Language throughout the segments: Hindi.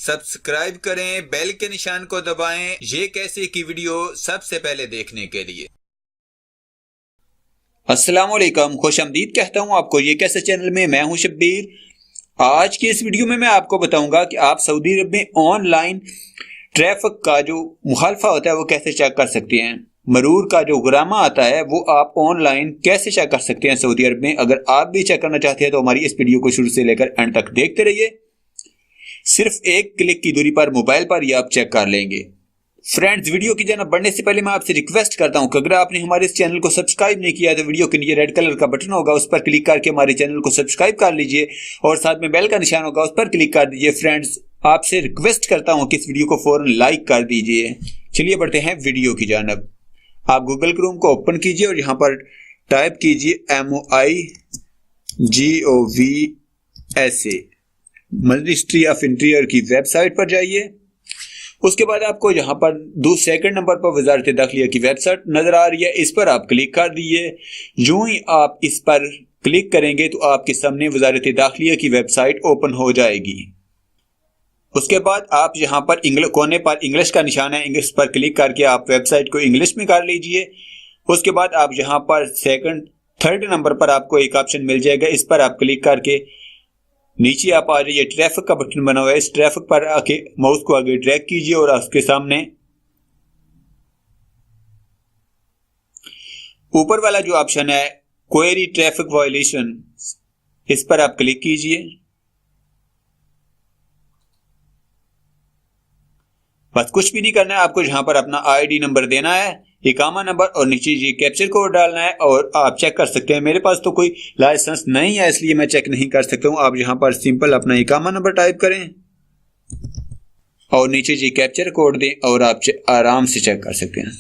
सब्सक्राइब करें, बेल के निशान को दबाएं ये कैसे की वीडियो सबसे पहले देखने के लिए। अस्सलाम वालेकुम, खुशआमदीद कहता हूं आपको ये कैसे चैनल में। मैं हूं शब्बीर। आज की इस वीडियो में मैं आपको बताऊंगा कि आप सऊदी अरब में ऑनलाइन ट्रैफिक का जो मुखालफा होता है वो कैसे चेक कर सकते हैं। मरूर का जो ग्रामा आता है वो आप ऑनलाइन कैसे चेक कर सकते हैं सऊदी अरब में। अगर आप भी चेक करना चाहते हैं तो हमारी इस वीडियो को शुरू से लेकर एंड तक देखते रहिए। सिर्फ एक क्लिक की दूरी पर मोबाइल पर ही आप चेक कर लेंगे। फ्रेंड्स, वीडियो की जानब बढ़ने से पहले मैं आपसे रिक्वेस्ट करता हूं कि अगर आपने हमारे इस चैनल को सब्सक्राइब नहीं किया तो वीडियो के नीचे रेड कलर का बटन होगा, उस पर क्लिक करके हमारे चैनल को सब्सक्राइब कर लीजिए और साथ में बेल का निशान होगा, उस पर क्लिक कर दीजिए। फ्रेंड्स, आपसे रिक्वेस्ट करता हूं कि इस वीडियो को फौरन लाइक कर दीजिए। चलिए बढ़ते हैं वीडियो की जानब। आप गूगल क्रोम को ओपन कीजिए और यहाँ पर टाइप कीजिए MOIGOVSA, मिनिस्ट्री ऑफ इंटीरियर की वेबसाइट पर जाइए। उसके बाद आपको यहाँ पर सेकंड नंबर पर वजारत दाखिला की वेबसाइट नजर आ रही है, इस पर आप क्लिक कर दीजिए। यूं ही आप इस पर क्लिक करेंगे तो आपके सामने वजारत दाखिला की वेबसाइट ओपन हो जाएगी। उसके बाद आप यहाँ पर कोने पर इंग्लिश का निशान है, इंग्लिश पर क्लिक करके आप वेबसाइट को इंग्लिश में कर लीजिए। उसके बाद आप यहाँ पर थर्ड नंबर पर आपको एक ऑप्शन मिल जाएगा, इस पर आप क्लिक करके नीचे आप आ जाइए। ट्रैफिक का बटन बना हुआ है, इस ट्रैफिक पर आके माउस को आगे ड्रैग कीजिए और उसके सामने ऊपर वाला जो ऑप्शन है क्वेरी ट्रैफिक वायलेशन, इस पर आप क्लिक कीजिए। बस कुछ भी नहीं करना है, आपको यहां पर अपना आईडी नंबर देना है, इकामा नंबर और नीचे ये कैप्चर कोड डालना है और आप चेक कर सकते हैं। मेरे पास तो कोई लाइसेंस नहीं है इसलिए मैं चेक नहीं कर सकता हूं। आप यहां पर सिंपल अपना इकामा नंबर टाइप करें और नीचे ये कैप्चर कोड दें और आप आराम से चेक कर सकते हैं।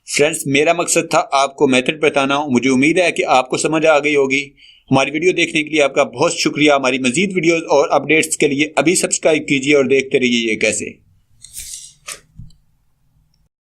फ्रेंड्स, मेरा मकसद था आपको मेथड बताना। मुझे उम्मीद है कि आपको समझ आ गई होगी। हमारी वीडियो देखने के लिए आपका बहुत शुक्रिया। हमारी मजीद वीडियोस और अपडेट्स के लिए अभी सब्सक्राइब कीजिए और देखते रहिए ये कैसे।